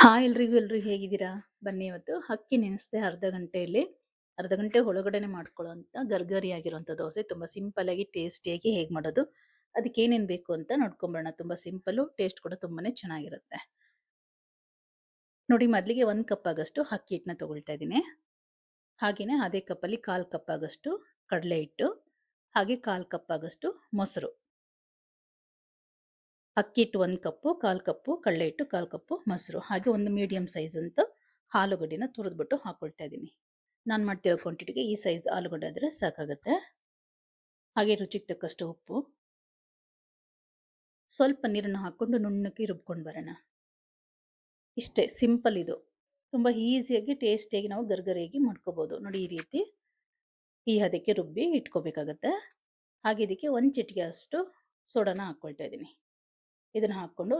Hi ಎಲ್ರಿಗೂ ಹೇಗಿದ್ದೀರಾ? ಬನ್ನಿ ಇವತ್ತು ಅಕ್ಕಿ ನೆನೆಸಿದೆ ಅರ್ಧ ಗಂಟೆ ಒಳಗಡೆನೆ ಮಾಡ್ಕೊಳ್ಳೋಂಥ ಗರ್ಗರಿಯಾಗಿರುವಂಥ ದೋಸೆ ತುಂಬಾ ಸಿಂಪಲ್ ಆಗಿ ಟೇಸ್ಟಿಯಾಗಿ ಹೇಗೆ ಮಾಡೋದು, ಅದಕ್ಕೆ ಏನೇನು ಬೇಕು ಅಂತ ನೋಡ್ಕೊಂಬರೋಣ. ತುಂಬಾ ಸಿಂಪಲ್ಲು, ಟೇಸ್ಟ್ ಕೂಡ ತುಂಬಾನೇ ಚೆನ್ನಾಗಿರುತ್ತೆ. ನೋಡಿ, ಮೊದಲಿಗೆ 1 ಕಪ್ ಆಗಷ್ಟು ಅಕ್ಕಿ ಹಿಟ್ಟನ್ನ ತಗೊಳ್ತಾ ಇದ್ದೀನಿ. ಹಾಗೇನೆ ಅದೇ ಕಪ್ಪಲ್ಲಿ 1/4 ಕಪ್ ಆಗಷ್ಟು ಕಡಲೆ ಹಿಟ್ಟು, ಹಾಗೆ 1/4 ಕಪ್ ಆಗಷ್ಟು ಮೊಸರು. ಅಕ್ಕಿ ಹಿಟ್ಟು 1 ಕಪ್ಪು, 1/4 ಕಪ್ಪು ಕಡಲೆ ಹಿಟ್ಟು, 1/4 ಕಪ್ಪು ಮೊಸರು, ಹಾಗೆ ಒಂದು ಮೀಡಿಯಂ ಸೈಜ್ ಅಂತ ಆಲೂಗಡ್ಡೆನ ತುರಿದ್ಬಿಟ್ಟು ಹಾಕೊಳ್ತಾ ಇದ್ದೀನಿ. ನಾನು ಮಾಡ್ತಿರೋ ಕ್ವಾಂಟಿಟಿಗೆ ಈ ಸೈಜ್ ಆಲೂಗಡ್ಡೆ ಆದರೆ ಸಾಕಾಗುತ್ತೆ. ಹಾಗೆ ರುಚಿಗೆ ತಕ್ಕಷ್ಟು ಉಪ್ಪು, ಸ್ವಲ್ಪ ನೀರನ್ನು ಹಾಕ್ಕೊಂಡು ನುಣ್ಣಗೆ ರುಬ್ಕೊಂಡು ಬರೋಣ. ಇಷ್ಟೇ, ಸಿಂಪಲ್ ಇದು. ತುಂಬ ಈಸಿಯಾಗಿ ಟೇಸ್ಟಿಯಾಗಿ ನಾವು ಗರ್ಗರಿಯಾಗಿ ಮಾಡ್ಕೋಬೋದು. ನೋಡಿ, ಈ ರೀತಿ ಈ ಹದಕ್ಕೆ ರುಬ್ಬಿ ಇಟ್ಕೋಬೇಕಾಗತ್ತೆ. ಹಾಗೆ ಇದಕ್ಕೆ 1 ಚಿಟಿಕೆ ಅಷ್ಟು ಸೋಡಾನ ಹಾಕ್ಕೊಳ್ತಾ ಇದ್ದೀನಿ. ಇದನ್ನು ಹಾಕ್ಕೊಂಡು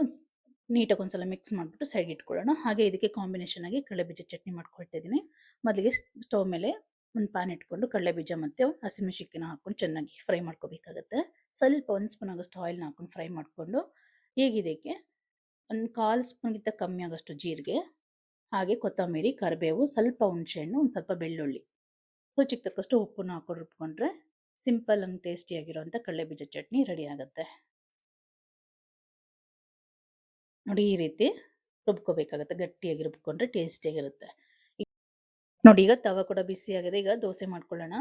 ನೀಟಾಗಿ ಒಂದ್ಸಲ ಮಿಕ್ಸ್ ಮಾಡಿಬಿಟ್ಟು ಸೈಡ್ ಇಟ್ಕೊಳ್ಳೋಣ. ಹಾಗೆ ಇದಕ್ಕೆ ಕಾಂಬಿನೇಷನ್ ಆಗಿ ಕಡಲೆಬೀಜ ಚಟ್ನಿ ಮಾಡ್ಕೊಳ್ತಾ ಇದ್ದೀನಿ. ಮೊದಲಿಗೆ ಸ್ಟವ್ ಮೇಲೆ ಒಂದು ಪ್ಯಾನ್ ಇಟ್ಕೊಂಡು ಕಡಲೆಬೀಜ ಮತ್ತು ಹಸಿಮೆಣಸಿನ್ಕಾಯಿನ ಹಾಕ್ಕೊಂಡು ಚೆನ್ನಾಗಿ ಫ್ರೈ ಮಾಡ್ಕೋಬೇಕಾಗತ್ತೆ. ಸ್ವಲ್ಪ 1 ಸ್ಪೂನ್ ಆಗೋಷ್ಟು ಆಯಿಲ್ನ ಹಾಕ್ಕೊಂಡು ಫ್ರೈ ಮಾಡಿಕೊಂಡು, ಈಗ ಇದಕ್ಕೆ ಒಂದು 1/4 ಸ್ಪೂನ್ಗಿಂತ ಕಮ್ಮಿ ಆಗೋಷ್ಟು ಜೀರಿಗೆ, ಹಾಗೆ ಕೊತ್ತಂಬರಿ, ಕರಿಬೇವು, ಸ್ವಲ್ಪ ಹುಣಸೆಹಣ್ಣು, ಒಂದು ಸ್ವಲ್ಪ ಬೆಳ್ಳುಳ್ಳಿ, ರುಚಿಗೆ ತಕ್ಕಷ್ಟು ಉಪ್ಪನ್ನು ಹಾಕೊಂಡು ರುಬ್ಕೊಂಡ್ರೆ ಸಿಂಪಲ್ ಆಗಿ ಟೇಸ್ಟಿಯಾಗಿರೋಂಥ ಕಡಲೆಬೀಜ ಚಟ್ನಿ ರೆಡಿ ಆಗುತ್ತೆ. ನೋಡಿ, ಈ ರೀತಿ ರುಬ್ಕೋಬೇಕಾಗುತ್ತೆ. ಗಟ್ಟಿಯಾಗಿ ರುಬ್ಕೊಂಡ್ರೆ ಟೇಸ್ಟಿಯಾಗಿರುತ್ತೆ. ನೋಡಿ, ಈಗ ತವ ಕೂಡ ಬಿಸಿ ಆಗಿದೆ. ಈಗ ದೋಸೆ ಮಾಡ್ಕೊಳ್ಳೋಣ.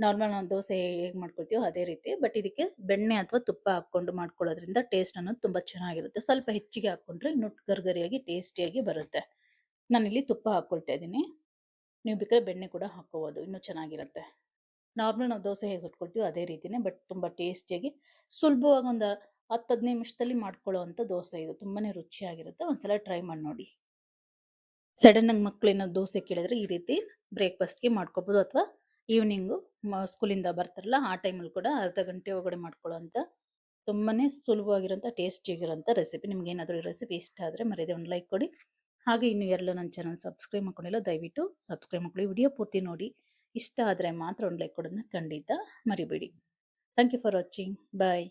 ನಾರ್ಮಲ್ ನಾವು ದೋಸೆ ಹೇಗೆ ಮಾಡ್ಕೊಳ್ತೀವೋ ಅದೇ ರೀತಿ, ಬಟ್ ಇದಕ್ಕೆ ಬೆಣ್ಣೆ ಅಥವಾ ತುಪ್ಪ ಹಾಕ್ಕೊಂಡು ಮಾಡ್ಕೊಳ್ಳೋದ್ರಿಂದ ಟೇಸ್ಟ್ ಅನ್ನೋದು ತುಂಬ ಚೆನ್ನಾಗಿರುತ್ತೆ. ಸ್ವಲ್ಪ ಹೆಚ್ಚಿಗೆ ಹಾಕ್ಕೊಂಡ್ರೆ ಇನ್ನೂ ಗರ್ಗರಿಯಾಗಿ ಟೇಸ್ಟಿಯಾಗಿ ಬರುತ್ತೆ. ನಾನಿಲ್ಲಿ ತುಪ್ಪ ಹಾಕ್ಕೊಳ್ತಾ ಇದ್ದೀನಿ. ನೀವು ಬೇಕಾದ್ರೆ ಬೆಣ್ಣೆ ಕೂಡ ಹಾಕ್ಕೋಬೋದು, ಇನ್ನೂ ಚೆನ್ನಾಗಿರುತ್ತೆ. ನಾರ್ಮಲ್ ನಾವು ದೋಸೆ ಹೇಗೆ ಸುಟ್ಕೊಳ್ತೀವೋ ಅದೇ ರೀತಿಯೇ, ಬಟ್ ತುಂಬ ಟೇಸ್ಟಿಯಾಗಿ ಸುಲಭವಾಗಿ ಒಂದು 10-15 ನಿಮಿಷದಲ್ಲಿ ಮಾಡ್ಕೊಳ್ಳೋ ಅಂಥ ದೋಸೆ ಇದು. ತುಂಬಾ ರುಚಿಯಾಗಿರುತ್ತೆ. ಒಂದ್ಸಲ ಟ್ರೈ ಮಾಡಿ ನೋಡಿ. ಸಡನ್ನಾಗಿ ಮಕ್ಕಳೇನೋ ದೋಸೆ ಕೇಳಿದ್ರೆ ಈ ರೀತಿ ಬ್ರೇಕ್ಫಾಸ್ಟ್ಗೆ ಮಾಡ್ಕೋಬೋದು, ಅಥವಾ ಈವ್ನಿಂಗು ಸ್ಕೂಲಿಂದ ಬರ್ತಾರಲ್ಲ ಆ ಟೈಮಲ್ಲಿ ಕೂಡ ಅರ್ಧ ಗಂಟೆ ಒಳಗಡೆ ಮಾಡ್ಕೊಳ್ಳೋ ಅಂಥ ತುಂಬಾ ಸುಲಭವಾಗಿರೋಂಥ ಟೇಸ್ಟಿಯಾಗಿರೋಂಥ ರೆಸಿಪಿ. ನಿಮ್ಗೆ ಏನಾದರೂ ಈ ರೆಸಿಪಿ ಇಷ್ಟ ಆದರೆ ಮರೆಯದೆ ಒಂದು ಲೈಕ್ ಕೊಡಿ. ಹಾಗೆ ಇನ್ನೂ ಯಾರೆಲ್ಲ ನನ್ನ ಚಾನಲ್ ಸಬ್ಸ್ಕ್ರೈಬ್ ಮಾಡ್ಕೊಂಡಿಲ್ಲ, ದಯವಿಟ್ಟು ಸಬ್ಸ್ಕ್ರೈಬ್ ಮಾಡ್ಕೊಳ್ಳಿ. ವಿಡಿಯೋ ಪೂರ್ತಿ ನೋಡಿ, ಇಷ್ಟ ಆದರೆ ಮಾತ್ರ ಒಂದು ಲೈಕ್ ಕೊಡೋದನ್ನ ಖಂಡಿತ ಮರಿಬೇಡಿ. Thank you for watching. Bye.